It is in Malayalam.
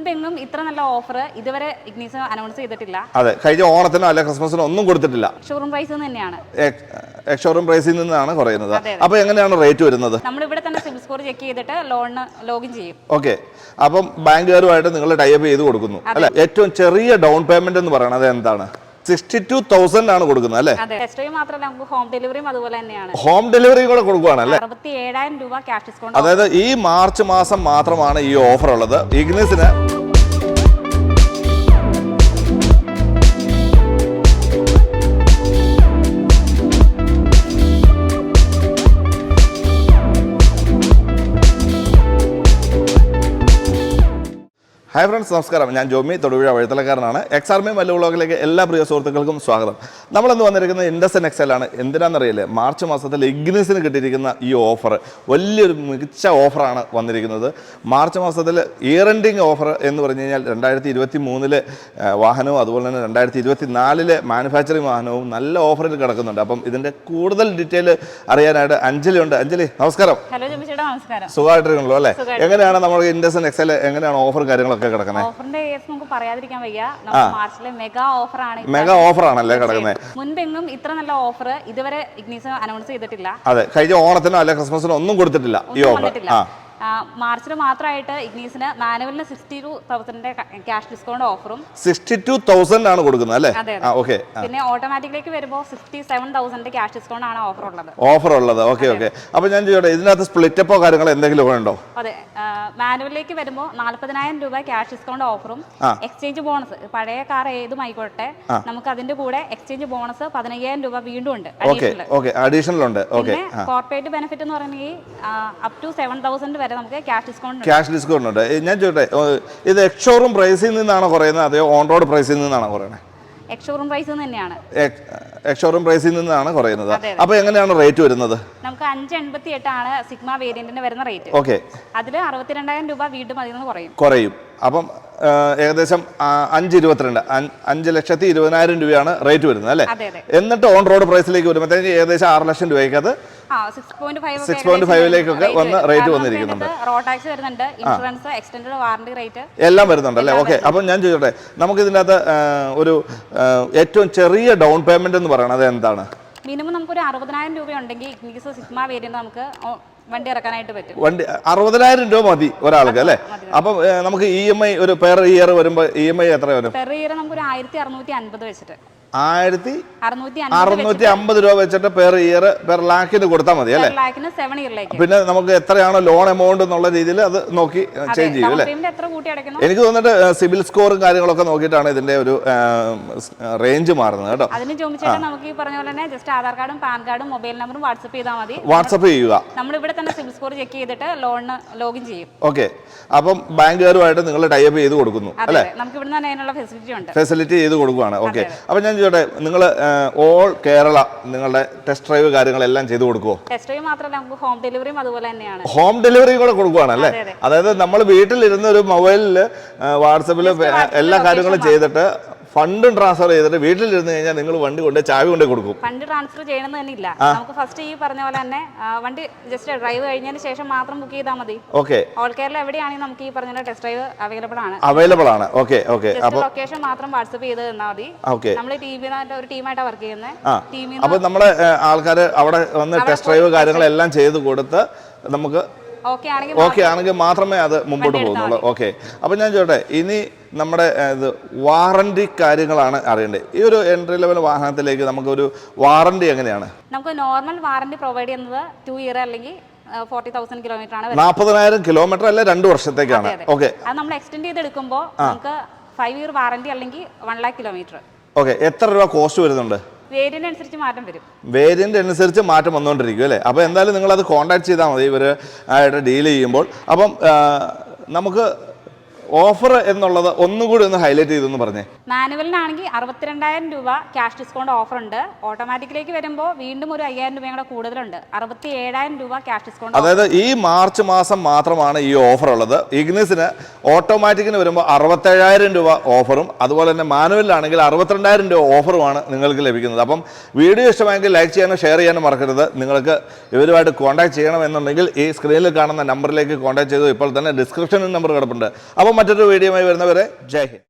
മുൻപെങ്ങും ഇത്ര നല്ല ഓഫർ ഇതുവരെ ഇഗ്നിസ് അനൗൺസ് ചെയ്തിട്ടില്ല. അതെ, കഴിഞ്ഞ ഓണത്തിനോ അല്ലെ ക്രിസ്മസിനോ ഒന്നും കൊടുത്തിട്ടില്ല. ഷോറൂം പ്രൈസ് തന്നെയാണ്, ഷോറൂം പ്രൈസിൽ നിന്നാണ് കുറയുന്നത്. അപ്പൊ എങ്ങനെയാണ് റേറ്റ് വരുന്നത്? നമ്മളിവിടെ തന്നെ സിബിൽ സ്കോർ ചെക്ക് ചെയ്തിട്ട് ലോണിന് ലോഗിൻ ചെയ്യും. ഓക്കെ, അപ്പം ബാങ്കുകാരുമായിട്ട് നിങ്ങൾ ടൈപ്പ് ചെയ്ത് കൊടുക്കുന്നു അല്ലെ? ഏറ്റവും ചെറിയ ഡൗൺ പേയ്മെന്റ് എന്ന് പറയുന്നത് എന്താണ്? 62,000 ആണ് കൊടുക്കുന്നത് അല്ലേ? ടെസ്റ്റ് ഡ്രൈവ് മാത്രമല്ല, നമുക്ക് ഹോം ഡെലിവറിയും അതുപോലെ തന്നെയാണ്. ഹോം ഡെലിവറി കൂടെ കൊടുക്കുകയാണ് അല്ലേ? 67,000 രൂപ ക്യാഷ് ഡിസ്കൗണ്ട്. അതായത് ഈ മാർച്ച് മാസം മാത്രമാണ് ഈ ഓഫർ ഉള്ളത്. ഇഗ്നിസിന് ഹായ് ഫ്രണ്ട്സ്, നമസ്കാരം. ഞാൻ ജോമി, തൊടുപുഴ വഴുത്തലക്കാരനാണ്. എക്സാർമി മല്ലു വ്ളോഗിലേക്ക് എല്ലാ പ്രിയ സുഹൃത്തുക്കൾക്കും സ്വാഗതം. നമ്മളിന്ന് വന്നിരിക്കുന്നത് ഇൻഡസൻ എക്സലാണ്. എന്തിനാണെന്നറിയില്ലേ, മാർച്ച് മാസത്തിൽ ഇഗ്നിസിന് കിട്ടിയിരിക്കുന്ന ഈ ഓഫർ വലിയൊരു മികച്ച ഓഫറാണ് വന്നിരിക്കുന്നത്. മാർച്ച് മാസത്തിൽ ഇയർ എൻഡിങ് ഓഫർ എന്ന് പറഞ്ഞു കഴിഞ്ഞാൽ 2023 വാഹനവും അതുപോലെ തന്നെ 2024 മാനുഫാക്ചറിങ് വാഹനവും നല്ല ഓഫറിൽ കിടക്കുന്നുണ്ട്. അപ്പം ഇതിൻ്റെ കൂടുതൽ ഡീറ്റെയിൽ അറിയാനായിട്ട് അഞ്ജലി ഉണ്ട്. അഞ്ജലി, നമസ്കാരം. ഹലോ ജോമി ചേട്ടാ, നമസ്കാരം. സുഖമായിട്ടിരിക്കണല്ലോ അല്ലേ? എങ്ങനെയാണ് നമ്മുടെ ഇൻഡസൻ എക്സൽ എങ്ങനെയാണ് ഓഫർ കാര്യങ്ങളൊക്കെ കിടക്കുന്നത്? ഓഫറിന്റെ കേസ് നമുക്ക് പറയാതിരിക്കാൻ വയ്യ. മാർച്ചിലെ മെഗാ ഓഫറാണ്. മെഗാ ഓഫറാണല്ലേ കിടക്കുന്നത്? മുൻപെങ്ങും ഇത്ര നല്ല ഓഫർ ഇതുവരെ ഇഗ്നിസ് അനൗൺസ് ചെയ്തിട്ടില്ല. അതെ, കഴിഞ്ഞ ഓണത്തിനോ അല്ലെ ക്രിസ്മസിനോ ഒന്നും കൊടുത്തിട്ടില്ല ഈ ഓഫർ. മാർച്ചിൽ മാത്രമായിട്ട് ഇഗ്നീസിന് മാനുവലിന് 62,000 ക്യാഷ് ഡിസ്കൗണ്ട് ഓഫറും 62,000 ആണ് കൊടുക്കുന്നത് അല്ലേ? ഓക്കെ. പിന്നെ ഓട്ടോമാറ്റിക്കിലേക്ക് വരുമ്പോൾ 67,000 ക്യാഷ് ഡിസ്കൗണ്ട് ആണ് ഓഫർ ഉള്ളത്. Okay okay. അപ്പൊ ഞാൻ ചോദിച്ചോട്ടെ, ഇതിനകത്ത് സ്പ്ലിറ്റപ്പോ കാര്യങ്ങളോ എന്തെങ്കിലും ഉണ്ടോ? അതെ, മാനുവലിലേക്ക് വരുമ്പോൾ 40,000 രൂപ ക്യാഷ് ഡിസ്കൗണ്ട് ഓഫറും എക്സ്ചേഞ്ച് ബോണസ്, പഴയ കാർ ഏതും ആയിക്കോട്ടെ, നമുക്ക് അതിന്റെ കൂടെ എക്സ്ചേഞ്ച് ബോണസ് 15,000 രൂപ വീണ്ടും ഉണ്ട്. അഡീഷണൽ ഉണ്ട്. കോർപ്പറേറ്റ് ബെനിഫിറ്റ് എന്ന് പറയുന്നത് അപ് ടു 7,000 നമുക്ക് ക്യാഷ് ഡിസ്കൗണ്ട് ഉണ്ട്. ഞാൻ ചോദിട്ടെ, ഇത് എക്സ്-ഷോറൂം പ്രൈസിൽ നിന്നാണോ കുറയുന്നത് അതോ ഓൺ റോഡ് പ്രൈസിൽ നിന്നാണോ കുറയുന്നത്? എക്സ്-ഷോറൂം പ്രൈസ് തന്നെയാണ്. എക്സ്-ഷോറൂം പ്രൈസിൽ നിന്നാണ് കുറയുന്നത്. അപ്പൊ എങ്ങനെയാണ് റേറ്റ് വരുന്നത്? നമുക്ക് 588 ആണ് സിഗ്മ വേരിയന്റിന് വരുന്ന റേറ്റ്. ഓക്കെ, അതിൽ 62,000 രൂപ വീണ്ടും അതിൽ നിന്ന് കുറയും. അപ്പം ഏകദേശം 5,22 5,20,000 രൂപയാണ് റേറ്റ് വരുന്നത് അല്ലേ? എന്നിട്ട് ഓൺ റോഡ് പ്രൈസിലേക്ക് വരുമ്പോഴത്തേക്ക് ഏകദേശം 6 ലക്ഷം രൂപയ്ക്ക് അത് 6.5 വന്ന് റേറ്റ് വന്നിരിക്കുന്നുണ്ട്. റോഡ് ടാക്സ് വരുന്നുണ്ട്, ഇൻഷുറൻസ്, എക്സ്റ്റൻഡഡ് വാറന്റി റേറ്റ് എല്ലാം വരുന്നുണ്ട് അല്ലേ? ഓക്കെ. അപ്പം ഞാൻ ചോദിച്ചോട്ടെ, നമുക്ക് ഇതിനകത്ത് ഒരു ഏറ്റവും ചെറിയ ഡൗൺ പേയ്മെന്റ് എന്ന് പറയുന്നത് എന്താണ്? മിനിമം നമുക്കൊരു 60,000 രൂപ ഉണ്ടെങ്കിൽ ഇഗ്നിസ് സിഗ്മ വേരിയന്റ് നമുക്ക് വണ്ടി ഇറക്കാനായിട്ട് പറ്റും. വണ്ടി 60,000 രൂപ മതി ഒരാൾക്ക് അല്ലേ? അപ്പം നമുക്ക് EMI ഒരു പെർ ഇയർ വരുമ്പോൾ EMI എത്ര വരും? പെർ ഇയർ നമുക്കൊരു 1,650 വെച്ചിട്ട് 1,650 രൂപ വെച്ചിട്ട് പെർ ഇയർ പെർ ലാഖിന് കൊടുത്താൽ മതി അല്ലേ? പിന്നെ നമുക്ക് എത്രയാണോ ലോൺ എമൗണ്ട് എന്നുള്ള രീതിയിൽ അത് നോക്കി ചേഞ്ച് ചെയ്യും അല്ലേ? എനിക്ക് തോന്നിട്ട് സിബിൽ സ്കോറും കാര്യങ്ങളൊക്കെ നോക്കിയിട്ടാണ് ഇതിന്റെ ഒരു റേഞ്ച് മാറുന്നത് കേട്ടോ. അതിന് ചോദിച്ചാൽ നമുക്ക് ഈ പറഞ്ഞ പോലെ തന്നെ ജസ്റ്റ് ആധാർ കാർഡും പാൻ കാർഡും മൊബൈൽ നമ്പറും വാട്സ്ആപ്പ് ചെയ്താൽ മതി. വാട്സ്ആപ്പ് ചെയ്യുക. നമ്മൾ ഇവിടെ തന്നെ സിബിൽ സ്കോർ ചെക്ക് ചെയ്തിട്ട് ലോണിന് ലോഗിൻ ചെയ്യും. ഓക്കെ, അപ്പം ബാങ്കുകാരുമായിട്ട് നിങ്ങൾ ടൈപ്പ് ചെയ്ത് കൊടുക്കുന്നു അല്ലേ? നമുക്ക് ഇവിടെ തന്നെ അതിനുള്ള ഫെസിലിറ്റി ഉണ്ട്. ഫെസിലിറ്റി ചെയ്ത് കൊടുക്കുകയാണ്. ഓക്കെ. അപ്പൊ ഞാൻ ചോദിച്ചോട്ടെ, നിങ്ങൾ ഓൾ കേരള നിങ്ങളുടെ ടെസ്റ്റ് ഡ്രൈവ് കാര്യങ്ങളെല്ലാം ചെയ്ത് കൊടുക്കുമോ? ടെസ്റ്റ് ഡ്രൈവ് മാത്രമല്ല, നമുക്ക് ഹോം ഡെലിവറിയും അതുപോലെ തന്നെയാണ്. ഹോം ഡെലിവറി കൂടെ കൊടുക്കുകയാണ് അല്ലേ? അതായത് നമ്മൾ വീട്ടിലിരുന്ന ഒരു മൊബൈലിൽ വാട്സപ്പിൽ എല്ലാ കാര്യങ്ങളും ചെയ്തിട്ട് ഫണ്ടും ട്രാൻസ്ഫർ ചെയ്തിട്ട് വീട്ടിലിരുന്ന് കഴിഞ്ഞാൽ നിങ്ങൾ വണ്ടി കൊണ്ട് ചാവി കൊണ്ട് കൊടുക്കും. ഫണ്ട് ട്രാൻസ്ഫർ ചെയ്യണമെന്ന് തന്നെ ഇല്ല, നമുക്ക് ഫസ്റ്റ് ഈ പറഞ്ഞ പോലെ തന്നെ വണ്ടി ജസ്റ്റ് ഡ്രൈവ് കഴിഞ്ഞതിന് ശേഷം മാത്രം ബുക്ക് ചെയ്താൽ മതി. ഓക്കെ. ഓൾ കേരള എവിടെയാണെങ്കിൽ നമുക്ക് ഈ പറഞ്ഞ ടെസ്റ്റ് ഡ്രൈവ് അവൈലബിൾ ആണ്. Okay okay. അപ്പോൾ ലൊക്കേഷൻ മാത്രം വാട്സ്ആപ്പ് ചെയ്ത് തന്നാൽ മതി. ഓക്കെ. നമ്മൾ ഒരു ടീമായിട്ടാണ് വർക്ക് ചെയ്യുന്നത്. അപ്പോൾ നമ്മളെ ആൾക്കാർ അവിടെ വന്ന് ടെസ്റ്റ് ഡ്രൈവ് കാര്യങ്ങളെല്ലാം ചെയ്ത് കൊടുത്ത് നമുക്ക് ഓക്കെ ആണെങ്കിൽ മാത്രമേ അത് മുമ്പോട്ട് പോകുന്നുള്ളൂ. ഓക്കെ. അപ്പം ഞാൻ ചോട്ടെ, ഇനി നമ്മുടെ ഇത് വാറണ്ടി കാര്യങ്ങളാണ് അറിയേണ്ടത്. ഈ ഒരു എൻട്രി ലെവൽ വാഹനത്തിലേക്ക് നമുക്കൊരു വാറണ്ടി എങ്ങനെയാണ്? നമുക്ക് നോർമൽ വാറണ്ടി പ്രൊവൈഡ് ചെയ്യുന്നത് 2 ഇയർ അല്ലെങ്കിൽ 40,000 കിലോമീറ്റർ ആണ്. 40,000 കിലോമീറ്റർ അല്ലെ 2 വർഷത്തേക്കാണ്. ഓക്കെ. അത് നമ്മൾ എക്സ്റ്റെൻഡ് ചെയ്തെടുക്കുമ്പോൾ നമുക്ക് 5 ഇയർ വാറണ്ടി അല്ലെങ്കിൽ 1 lakh കിലോമീറ്റർ. ഓക്കെ. എത്ര രൂപ കോസ്റ്റ് വരുന്നുണ്ട്? വേരിയന്റ് അനുസരിച്ച് മാറ്റം വരും. വേരിയന്റ് അനുസരിച്ച് മാറ്റം വന്നുകൊണ്ടിരിക്കും അല്ലേ? അപ്പോൾ എന്തായാലും നിങ്ങൾ അത് കോൺടാക്ട് ചെയ്താൽ മതി ഇവർ ആയിട്ട് ഡീൽ ചെയ്യുമ്പോൾ. അപ്പം നമുക്ക് ഓഫർ എന്നുള്ളത് ഒന്നുകൂടി ഒന്ന് ഹൈലൈറ്റ് ചെയ്തെന്ന് പറഞ്ഞേ. മാനുവലിനാണെങ്കിൽ 62,000 രൂപ ക്യാഷ് ഡിസ്കൗണ്ട് ഓഫർ ഉണ്ട്. ഓട്ടോമാറ്റിക്കിലേക്ക് വരുമ്പോൾ വീണ്ടും ഒരു 5,000 രൂപയും കൂടെ കൂടുതലുണ്ട്. 67,000 രൂപ ക്യാഷ് ഡിസ്കൗണ്ട്. അതായത് ഈ മാർച്ച് മാസം മാത്രമാണ് ഈ ഓഫർ ഉള്ളത്. ഇഗ്നിസിന് ഓട്ടോമാറ്റിക്കിന് വരുമ്പോൾ 67,000 രൂപ ഓഫറും അതുപോലെ തന്നെ മാനുവലിലാണെങ്കിൽ 62,000 രൂപ ഓഫറുമാണ് നിങ്ങൾക്ക് ലഭിക്കുന്നത്. അപ്പം വീഡിയോ ഇഷ്ടമായെങ്കിൽ ലൈക്ക് ചെയ്യാനും ഷെയർ ചെയ്യാനും മറക്കരുത്. നിങ്ങൾക്ക് ഇവരുമായിട്ട് കോൺടാക്ട് ചെയ്യണമെന്നുണ്ടെങ്കിൽ ഈ സ്ക്രീനിൽ കാണുന്ന നമ്പറിലേക്ക് കോൺടാക്ട് ചെയ്തു. ഇപ്പോൾ തന്നെ ഡിസ്ക്രിപ്ഷനിൽ നമ്പർ കിടപ്പുണ്ട്. അപ്പോൾ മറ്റൊരു വീഡിയോയുമായി വരുന്നവരെ ജയ് ഹിന്ദ്.